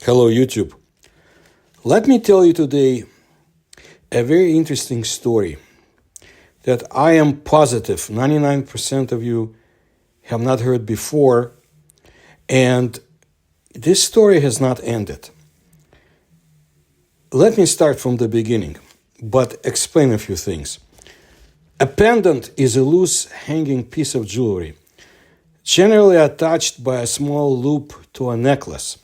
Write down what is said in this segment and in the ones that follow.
Hello, YouTube. Let me tell you today a very interesting story that I am positive 99% of you have not heard before, and this story has not ended. Let me start from the beginning, but explain a few things. A pendant is a loose hanging piece of jewelry, generally attached by a small loop to a necklace,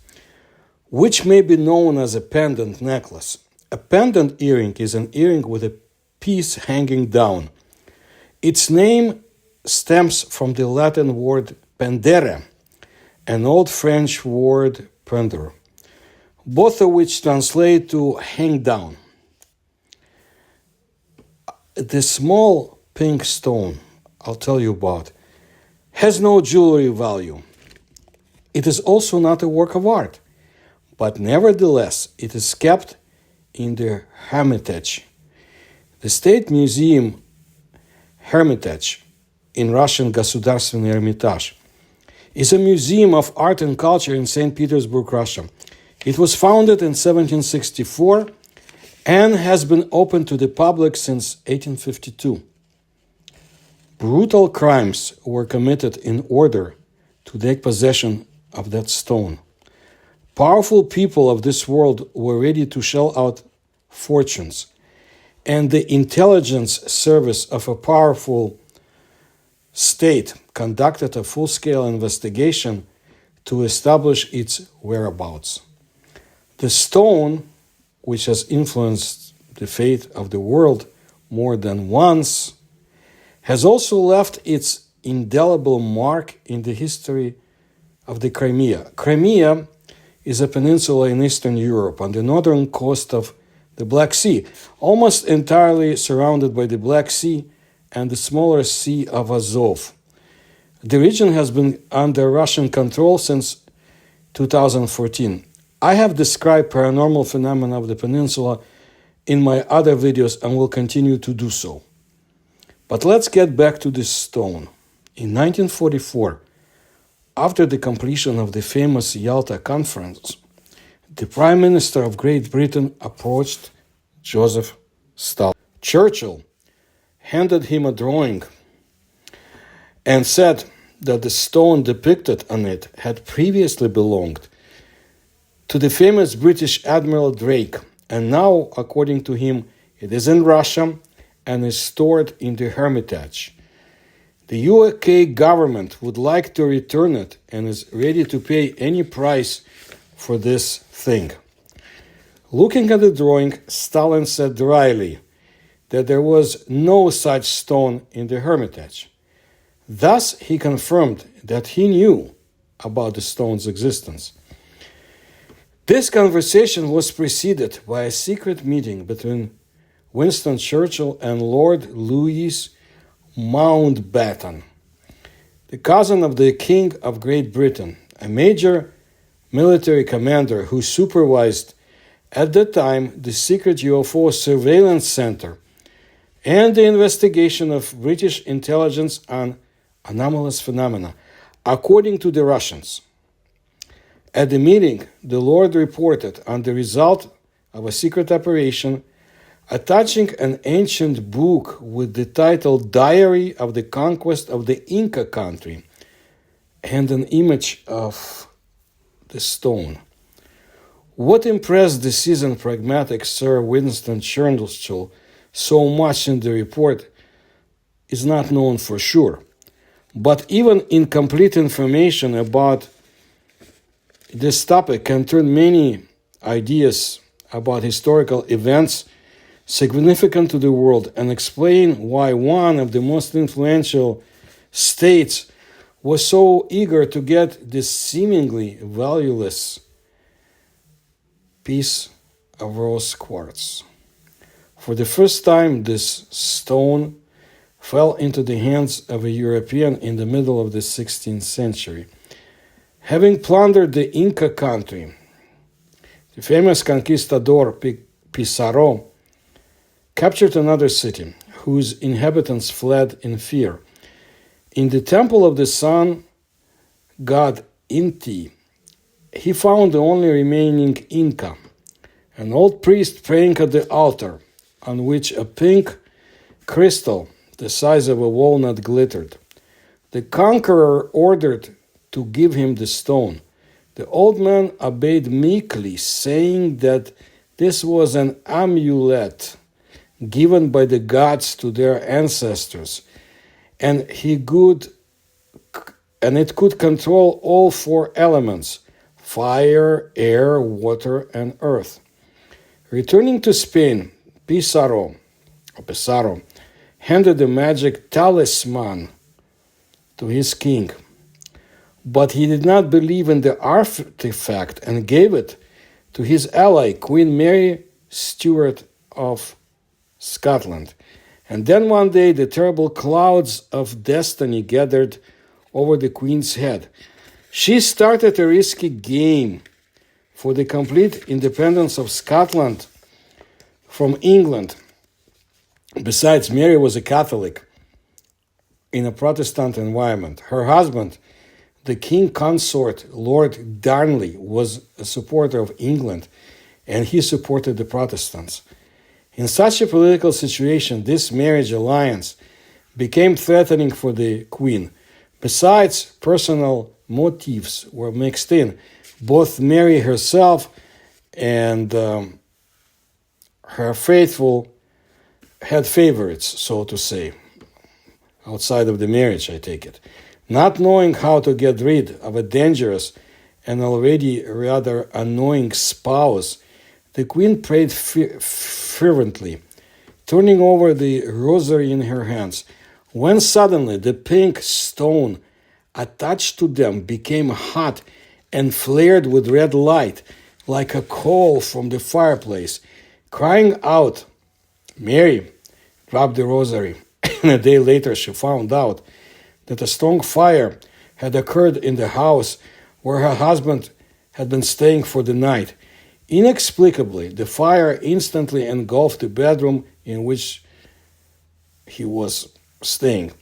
which may be known as a pendant necklace. A pendant earring is an earring with a piece hanging down. Its name stems from the Latin word pendere, an Old French word pendre, both of which translate to hang down. The small pink stone I'll tell you about has no jewelry value. It is also not a work of art, but nevertheless it is kept in the Hermitage. The State Museum Hermitage in Russian Государственный Эрмитаж is a museum of art and culture in St. Petersburg, Russia. It was founded in 1764 and has been open to the public since 1852. Brutal crimes were committed in order to take possession of that stone. Powerful people of this world were ready to shell out fortunes, and the intelligence service of a powerful state conducted a full-scale investigation to establish its whereabouts. The stone, which has influenced the fate of the world more than once, has also left its indelible mark in the history of the Crimea. Crimea is a peninsula in Eastern Europe on the northern coast of the Black Sea, almost entirely surrounded by the Black Sea and the smaller Sea of Azov. The region has been under Russian control since 2014. I have described paranormal phenomena of the peninsula in my other videos and will continue to do so. But let's get back to this stone. In 1944, after the completion of the famous Yalta Conference, the Prime Minister of Great Britain approached Joseph Stalin. Churchill handed him a drawing and said that the stone depicted on it had previously belonged to the famous British Admiral Drake, and now, according to him, it is in Russia and is stored in the Hermitage. The UK government would like to return it and is ready to pay any price for this thing. Looking at the drawing, Stalin said dryly that there was no such stone in the Hermitage. Thus, he confirmed that he knew about the stone's existence. This conversation was preceded by a secret meeting between Winston Churchill and Lord Louis Mountbatten, the cousin of the King of Great Britain, a major military commander who supervised at the time the secret UFO surveillance center and the investigation of British intelligence on anomalous phenomena, according to the Russians. At the meeting, the Lord reported on the result of a secret operation attaching an ancient book with the title Diary of the Conquest of the Inca Country and an image of the stone. What impressed the seasoned pragmatic Sir Winston Churchill so much in the report is not known for sure, but even incomplete information about this topic can turn many ideas about historical events significant to the world and explain why one of the most influential states was so eager to get this seemingly valueless piece of rose quartz. For the first time, this stone fell into the hands of a European in the middle of the 16th century. Having plundered the Inca country, the famous conquistador Pizarro captured another city, whose inhabitants fled in fear. In the temple of the sun god Inti, he found the only remaining Inca, an old priest praying at the altar, on which a pink crystal the size of a walnut glittered. The conqueror ordered to give him the stone. The old man obeyed meekly, saying that this was an amulet given by the gods to their ancestors, and it could control all four elements: fire, air, water, and earth. Returning to Spain, Pizarro handed the magic talisman to his king, but he did not believe in the artifact and gave it to his ally, Queen Mary Stuart of Scotland. And then one day the terrible clouds of destiny gathered over the Queen's head. She started a risky game for the complete independence of Scotland from England. Besides, Mary was a Catholic in a Protestant environment. Her husband, the king consort, Lord Darnley, was a supporter of England, and he supported the Protestants. In such a political situation, this marriage alliance became threatening for the Queen. Besides, personal motives were mixed in. Both Mary herself and her faithful had favorites, so to say, outside of the marriage, I take it. Not knowing how to get rid of a dangerous and already rather annoying spouse, the Queen prayed fervently, turning over the rosary in her hands, when suddenly the pink stone attached to them became hot and flared with red light, like a coal from the fireplace. Crying out, Mary dropped the rosary, and a day later she found out that a strong fire had occurred in the house where her husband had been staying for the night. Inexplicably, the fire instantly engulfed the bedroom in which he was staying.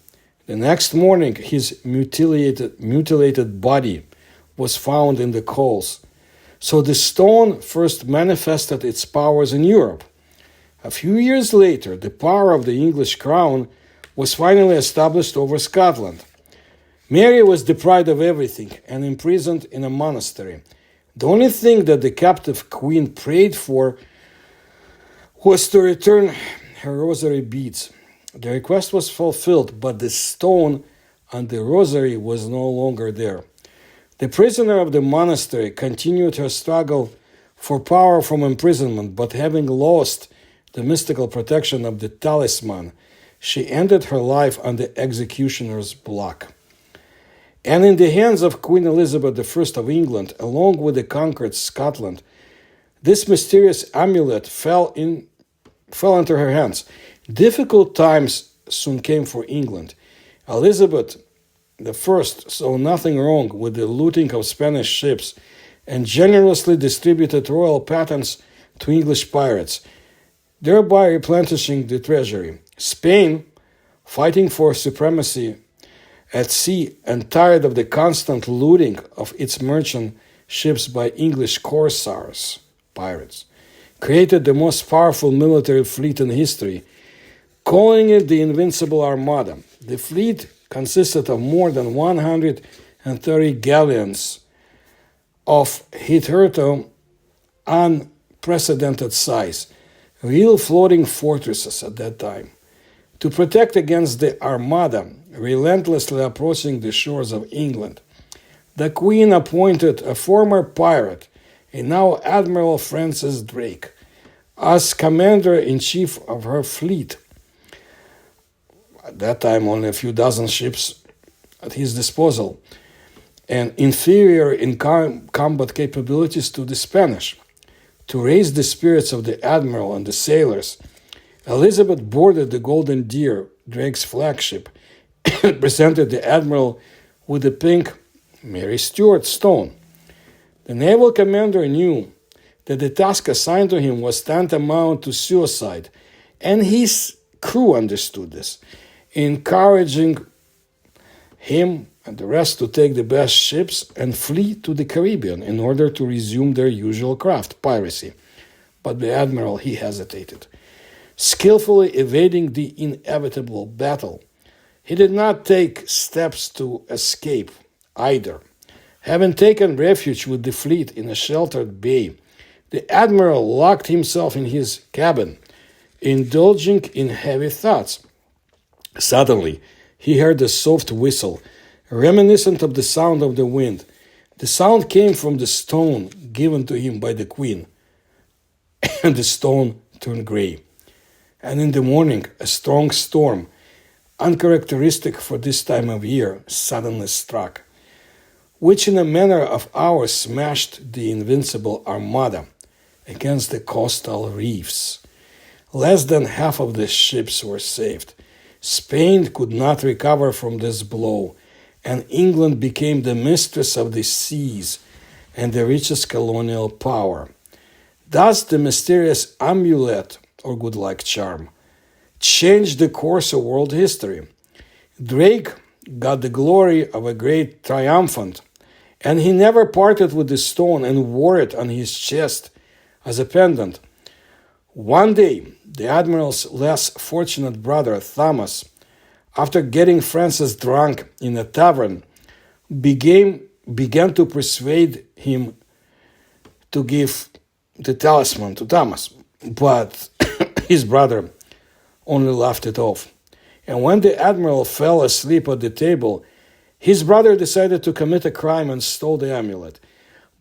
The next morning, his mutilated body was found in the coals. So the stone first manifested its powers in Europe. A few years later, the power of the English crown was finally established over Scotland. Mary was deprived of everything and imprisoned in a monastery. The only thing that the captive queen prayed for was to return her rosary beads. The request was fulfilled, but the stone on the rosary was no longer there. The prisoner of the monastery continued her struggle for power from imprisonment, but having lost the mystical protection of the talisman, she ended her life on the executioner's block. And in the hands of Queen Elizabeth I of England, along with the conquered Scotland, this mysterious amulet fell into her hands. Difficult times soon came for England. Elizabeth I saw nothing wrong with the looting of Spanish ships and generously distributed royal patents to English pirates, thereby replenishing the treasury. Spain, fighting for supremacy at sea and tired of the constant looting of its merchant ships by English corsairs, pirates, created the most powerful military fleet in history, calling it the Invincible Armada. The fleet consisted of more than 130 galleons of hitherto unprecedented size, real floating fortresses at that time. To protect against the Armada relentlessly approaching the shores of England, the Queen appointed a former pirate, and now Admiral Francis Drake, as commander-in-chief of her fleet. At that time, only a few dozen ships at his disposal, and inferior in combat capabilities to the Spanish. To raise the spirits of the admiral and the sailors, Elizabeth boarded the Golden Deer, Drake's flagship, and presented the admiral with the pink Mary Stuart stone. The naval commander knew that the task assigned to him was tantamount to suicide, and his crew understood this, encouraging him and the rest to take the best ships and flee to the Caribbean in order to resume their usual craft, piracy. But the admiral, he hesitated, skillfully evading the inevitable battle. He did not take steps to escape either. Having taken refuge with the fleet in a sheltered bay, the admiral locked himself in his cabin, indulging in heavy thoughts. Suddenly, he heard a soft whistle, reminiscent of the sound of the wind. The sound came from the stone given to him by the queen, and the stone turned gray. And in the morning, a strong storm, uncharacteristic for this time of year, suddenly struck, which in a matter of hours smashed the invincible armada against the coastal reefs. Less than half of the ships were saved. Spain could not recover from this blow, and England became the mistress of the seas and the richest colonial power. Thus, the mysterious amulet, or good luck charm, changed the course of world history. Drake got the glory of a great triumphant, and he never parted with the stone and wore it on his chest as a pendant. One day, the admiral's less fortunate brother, Thomas, after getting Francis drunk in a tavern, began to persuade him to give the talisman to Thomas, but his brother only laughed it off. And when the admiral fell asleep at the table, his brother decided to commit a crime and stole the amulet.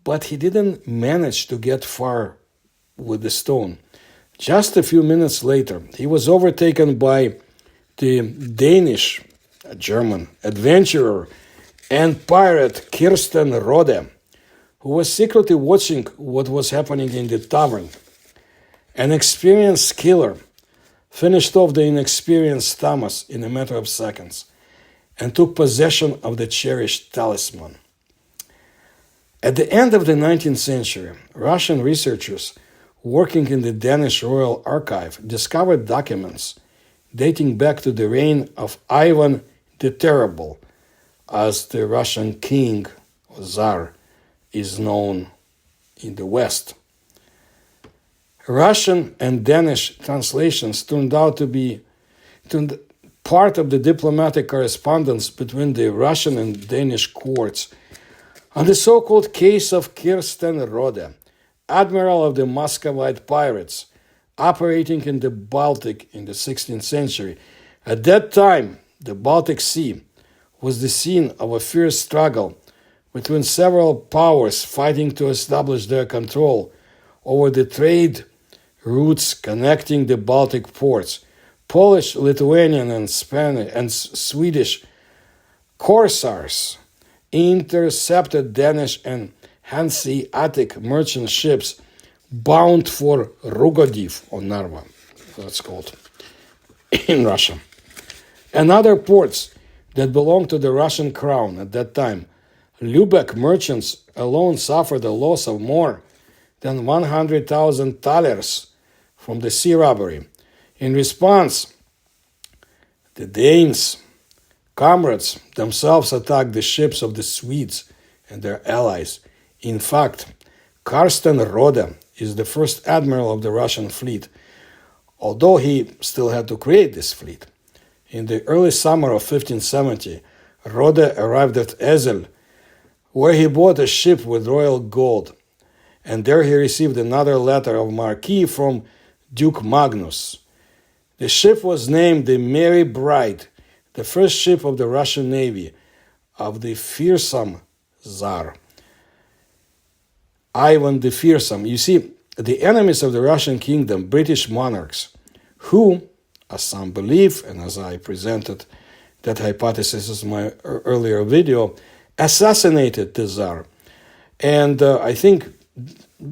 But he didn't manage to get far with the stone. Just a few minutes later, he was overtaken by the Danish, a German, adventurer and pirate Carsten Roda, who was secretly watching what was happening in the tavern. An experienced killer finished off the inexperienced Thomas in a matter of seconds and took possession of the cherished talisman. At the end of the 19th century, Russian researchers working in the Danish Royal Archive discovered documents dating back to the reign of Ivan the Terrible, as the Russian king, or Tsar, is known in the West. Russian and Danish translations turned out to be part of the diplomatic correspondence between the Russian and Danish courts on the so-called case of Carsten Roda, admiral of the Muscovite pirates, operating in the Baltic in the 16th century. At that time, the Baltic Sea was the scene of a fierce struggle between several powers fighting to establish their control over the trade routes connecting the Baltic ports. Polish, Lithuanian, and Spanish and Swedish corsairs intercepted Danish and Hanseatic merchant ships bound for Rugodiv, or Narva, that's called, in Russia, and other ports that belonged to the Russian crown at that time. Lubeck merchants alone suffered a loss of more than 100,000 thalers from the sea robbery. In response, the Danes, comrades, themselves attacked the ships of the Swedes and their allies. In fact, Carsten Roda is the first admiral of the Russian fleet, although he still had to create this fleet. In the early summer of 1570, Roda arrived at Ezel, where he bought a ship with royal gold, and there he received another letter of marque from Duke Magnus. The ship was named the Mary Bride, the first ship of the Russian Navy, of the fearsome Tsar, Ivan the Fearsome. You see, the enemies of the Russian kingdom, British monarchs, who, as some believe, and as I presented that hypothesis in my earlier video, assassinated the Tsar. And I think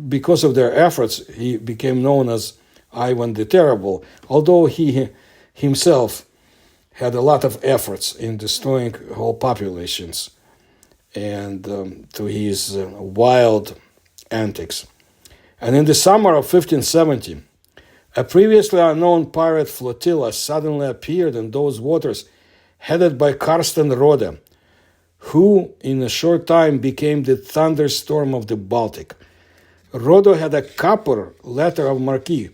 because of their efforts, he became known as Ivan the Terrible, although he himself had a lot of efforts in destroying whole populations and to his wild antics. And in the summer of 1570, a previously unknown pirate flotilla suddenly appeared in those waters, headed by Carsten Roda, who in a short time became the thunderstorm of the Baltic. Roda had a copper letter of marque,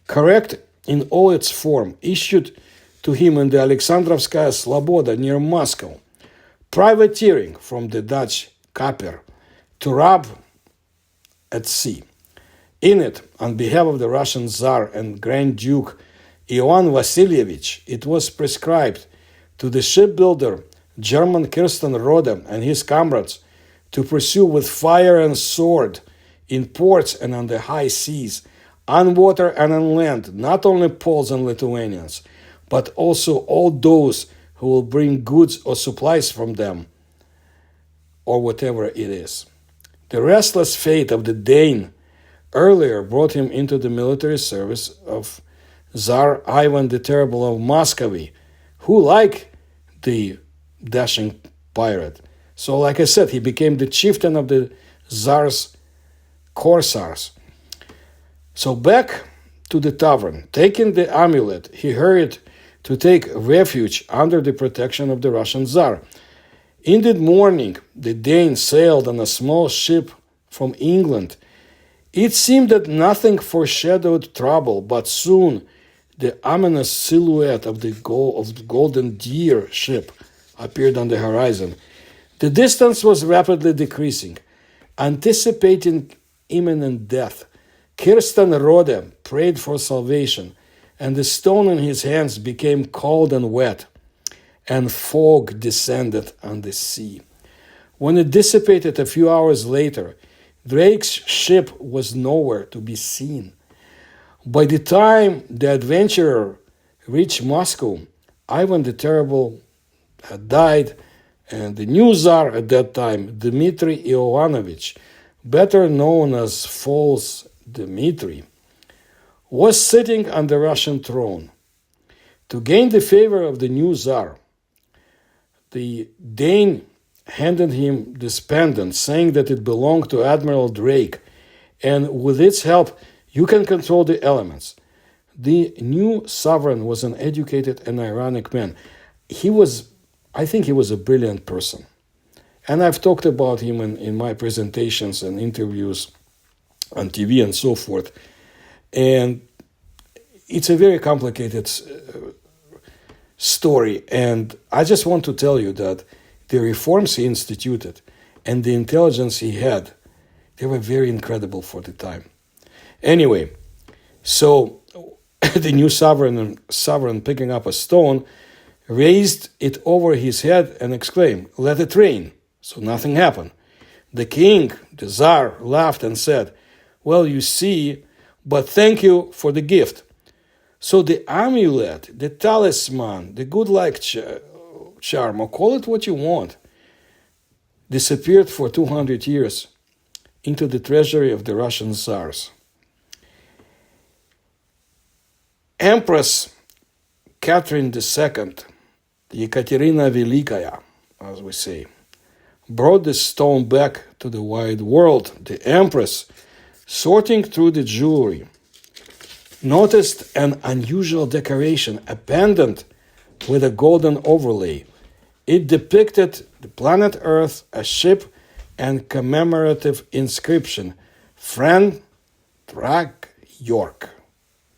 correct in all its form, issued to him in the Alexandrovskaya Sloboda near Moscow, privateering from the Dutch Kaper to rob at sea. In it, on behalf of the Russian Tsar and Grand Duke Ivan Vasilievich, it was prescribed to the shipbuilder German Carsten Roda and his comrades to pursue with fire and sword in ports and on the high seas, on water and on land, not only Poles and Lithuanians, but also all those who will bring goods or supplies from them, or whatever it is. The restless fate of the Dane earlier brought him into the military service of Tsar Ivan the Terrible of Muscovite, who, like the dashing pirate, so like I said, he became the chieftain of the Tsar's corsairs. So back to the tavern, taking the amulet, he hurried to take refuge under the protection of the Russian Tsar. In the morning, the Danes sailed on a small ship from England. It seemed that nothing foreshadowed trouble, but soon the ominous silhouette of the Golden Deer ship appeared on the horizon. The distance was rapidly decreasing. Anticipating imminent death, Carsten Roda prayed for salvation, and the stone in his hands became cold and wet, and fog descended on the sea. When it dissipated a few hours later, Drake's ship was nowhere to be seen. By the time the adventurer reached Moscow, Ivan the Terrible had died, and the new Tsar at that time, Dmitry Ivanovich, better known as False Dmitry, was sitting on the Russian throne. To gain the favor of the new Tsar, the Dane handed him this pendant, saying that it belonged to Admiral Drake, and with its help, you can control the elements. The new sovereign was an educated and ironic man. I think he was a brilliant person. And I've talked about him in my presentations and interviews on TV and so forth. And it's a very complicated story. And I just want to tell you that the reforms he instituted and the intelligence he had, they were very incredible for the time. Anyway, so the new sovereign picking up a stone, raised it over his head and exclaimed, "Let it rain." So nothing happened. The king, the Tsar, laughed and said, "Well, you see, but thank you for the gift." So the amulet, the talisman, the good luck charm, or call it what you want, disappeared for 200 years into the treasury of the Russian Tsars. Empress Catherine II, Ekaterina Velikaya, as we say, brought the stone back to the wide world. The empress, sorting through the jewelry, noticed an unusual decoration, a pendant with a golden overlay. It depicted the planet Earth, a ship, and commemorative inscription, Friend Drake York,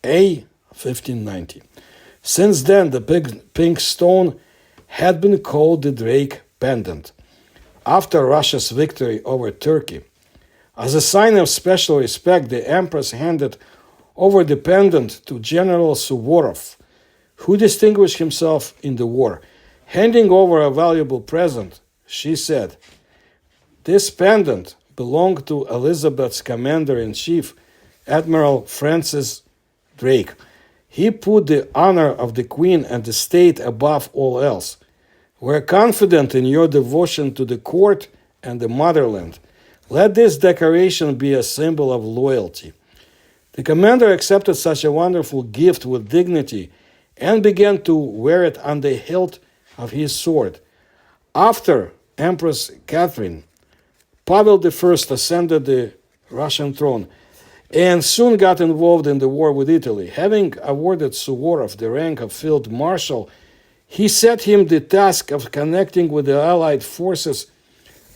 A. 1590. Since then, the pink stone had been called the Drake Pendant, after Russia's victory over Turkey. As a sign of special respect, the Empress handed over the pendant to General Suvorov, who distinguished himself in the war. Handing over a valuable present, she said, "This pendant belonged to Elizabeth's commander-in-chief, Admiral Francis Drake. He put the honor of the Queen and the state above all else. We're confident in your devotion to the court and the motherland. Let this decoration be a symbol of loyalty." The commander accepted such a wonderful gift with dignity and began to wear it on the hilt of his sword. After Empress Catherine, Pavel I ascended the Russian throne and soon got involved in the war with Italy. Having awarded Suvorov the rank of field marshal, He set him the task of connecting with the Allied forces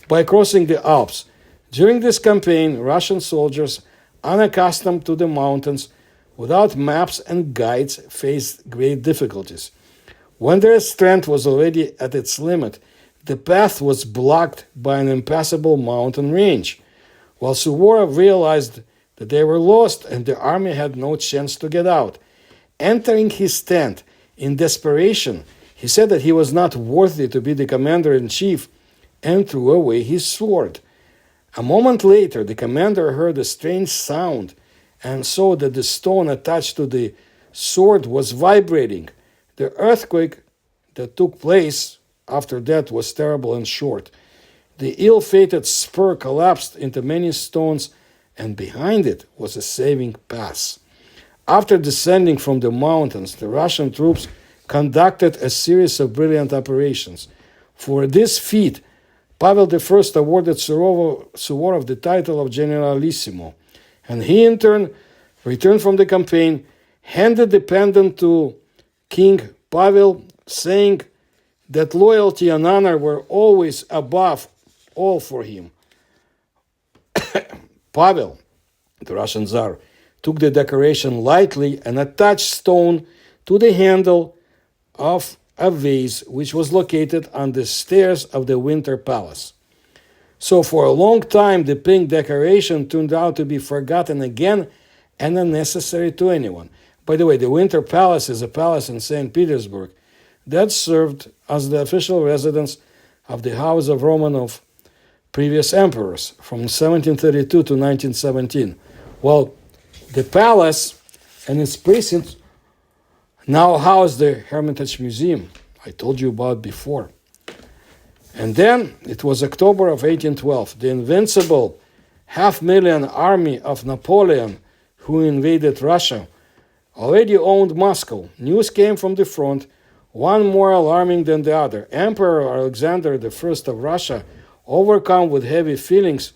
by crossing the Alps. During this campaign, Russian soldiers, unaccustomed to the mountains, without maps and guides, faced great difficulties. When their strength was already at its limit, the path was blocked by an impassable mountain range. While Suvorov realized that they were lost and the army had no chance to get out, entering his tent in desperation, he said that he was not worthy to be the commander-in-chief and threw away his sword. A moment later, the commander heard a strange sound and saw that the stone attached to the sword was vibrating. The earthquake that took place after that was terrible and short. The ill-fated spur collapsed into many stones, and behind it was a saving pass. After descending from the mountains, the Russian troops conducted a series of brilliant operations. For this feat, Pavel I awarded Suvorov the title of Generalissimo, and he in turn returned from the campaign, handed the pendant to King Pavel, saying that loyalty and honor were always above all for him. Pavel, the Russian Tsar, took the decoration lightly and attached stone to the handle of a vase which was located on the stairs of the Winter Palace. So for a long time, the pink decoration turned out to be forgotten again and unnecessary to anyone. By the way, the Winter Palace is a palace in St. Petersburg that served as the official residence of the House of Romanov previous emperors from 1732 to 1917. Well, the palace and its precincts now house the Hermitage Museum I told you about before. And then it was October of 1812. The invincible 500,000 army of Napoleon, who invaded Russia, already owned Moscow. News came from the front, one more alarming than the other. Emperor Alexander I of Russia, overcome with heavy feelings,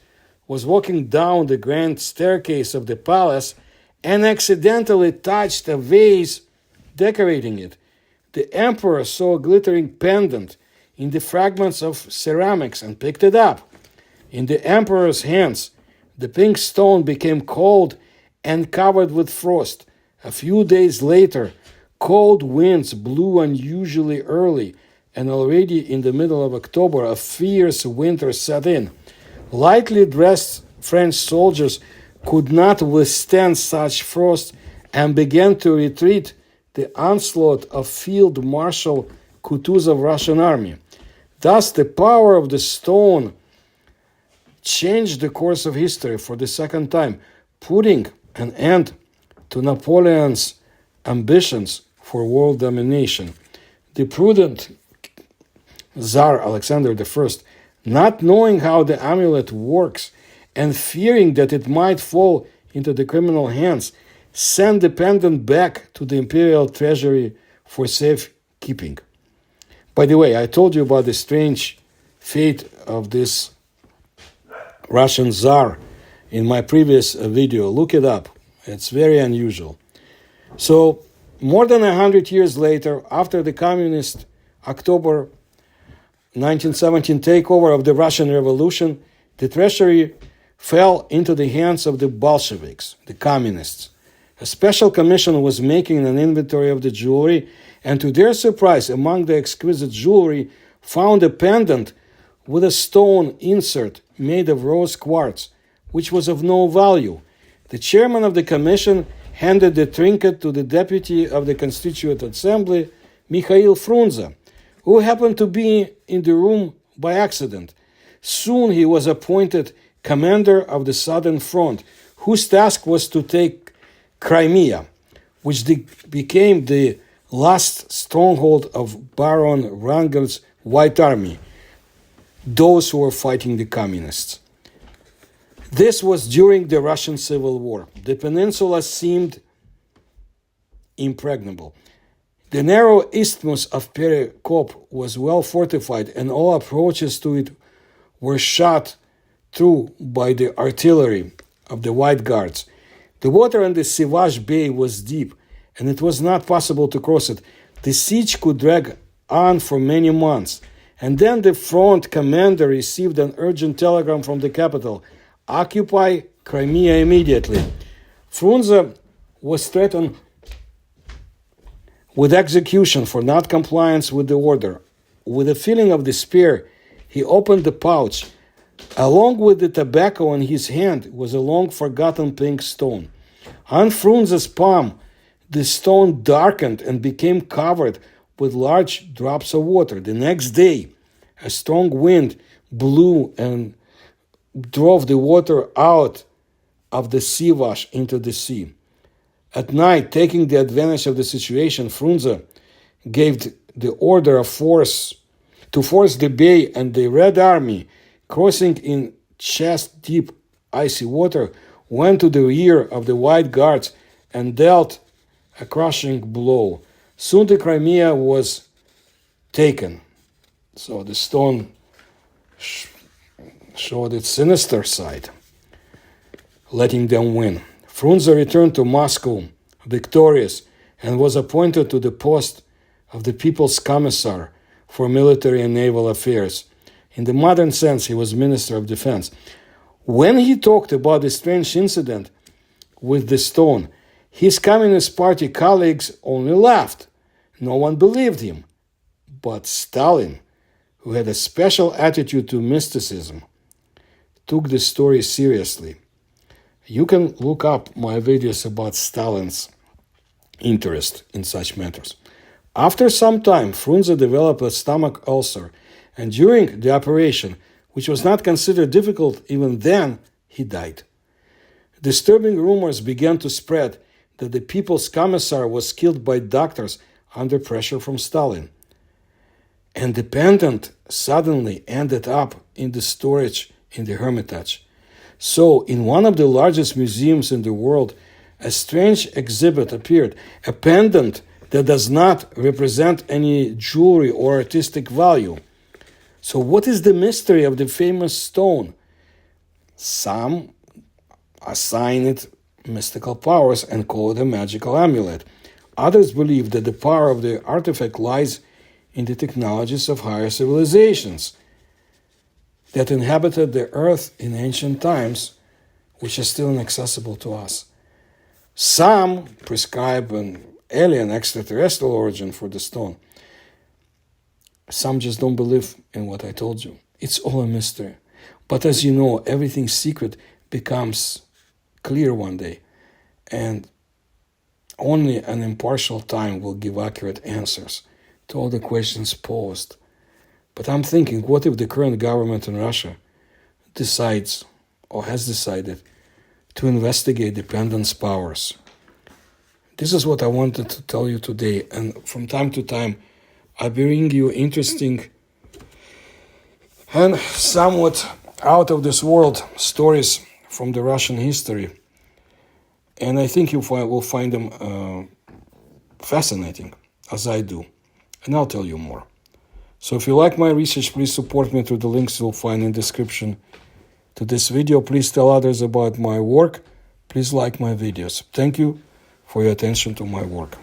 was walking down the grand staircase of the palace and accidentally touched a vase decorating it. The emperor saw a glittering pendant in the fragments of ceramics and picked it up. In the emperor's hands, the pink stone became cold and covered with frost. A few days later, cold winds blew unusually early, and already in the middle of October, a fierce winter set in. Lightly dressed French soldiers could not withstand such frost and began to retreat the onslaught of Field Marshal Kutuzov's Russian army. Thus, the power of the stone changed the course of history for the second time, putting an end to Napoleon's ambitions for world domination. The prudent Tsar Alexander I, not knowing how the amulet works and fearing that it might fall into the criminal hands, sent the pendant back to the imperial treasury for safekeeping. By the way, I told you about the strange fate of this Russian Tsar in my previous video. Look it up. It's very unusual. So, more than 100 years later, after the communist October 1917 takeover of the Russian Revolution, the treasury fell into the hands of the Bolsheviks, the communists. A special commission was making an inventory of the jewelry, and to their surprise, among the exquisite jewelry, found a pendant with a stone insert made of rose quartz, which was of no value. The chairman of the commission handed the trinket to the deputy of the Constituent Assembly, Mikhail Frunze, who happened to be in the room by accident. Soon he was appointed commander of the Southern Front, whose task was to take Crimea, which became the last stronghold of Baron Wrangel's White Army, those who were fighting the communists. This was during the Russian Civil War. The peninsula seemed impregnable. The narrow isthmus of Perikop was well fortified, and all approaches to it were shot through by the artillery of the White Guards. The water in the Sivas Bay was deep, and it was not possible to cross it. The siege could drag on for many months. And then the front commander received an urgent telegram from the capital: occupy Crimea immediately. Frunze was threatened with execution for not compliance with the order. With a feeling of despair, he opened the pouch. Along with the tobacco in his hand was a long-forgotten pink stone. On Frunze's palm, the stone darkened and became covered with large drops of water. The next day, a strong wind blew and drove the water out of the sea wash into the sea. At night, taking the advantage of the situation, Frunze gave the order to force the bay, and the Red Army, crossing in chest-deep icy water, went to the rear of the White Guards and dealt a crushing blow. Soon the Crimea was taken. So the stone showed its sinister side, letting them win. Frunze returned to Moscow victorious and was appointed to the post of the People's Commissar for Military and Naval Affairs. In the modern sense, he was Minister of Defense. When he talked about the strange incident with the stone, his Communist Party colleagues only laughed. No one believed him. But Stalin, who had a special attitude to mysticism, took the story seriously. You can look up my videos about Stalin's interest in such matters. After some time, Frunze developed a stomach ulcer, and during the operation, which was not considered difficult even then, he died. Disturbing rumors began to spread that the People's Commissar was killed by doctors under pressure from Stalin. And the pendant suddenly ended up in the storage in the Hermitage. So, in one of the largest museums in the world, a strange exhibit appeared, a pendant that does not represent any jewelry or artistic value. So, what is the mystery of the famous stone? Some assign it mystical powers and call it a magical amulet. Others believe that the power of the artifact lies in the technologies of higher civilizations that inhabited the earth in ancient times, which is still inaccessible to us. Some prescribe an alien extraterrestrial origin for the stone. Some just don't believe in what I told you. It's all a mystery. But as you know, everything secret becomes clear one day, and only an impartial time will give accurate answers to all the questions posed. But I'm thinking, what if the current government in Russia decides, or has decided, to investigate the pendant's powers? This is what I wanted to tell you today, and from time to time, I bring you interesting and somewhat out of this world stories from the Russian history. And I think you will find them fascinating, as I do. And I'll tell you more. So if you like my research, please support me through the links you'll find in the description to this video. Please tell others about my work. Please like my videos. Thank you for your attention to my work.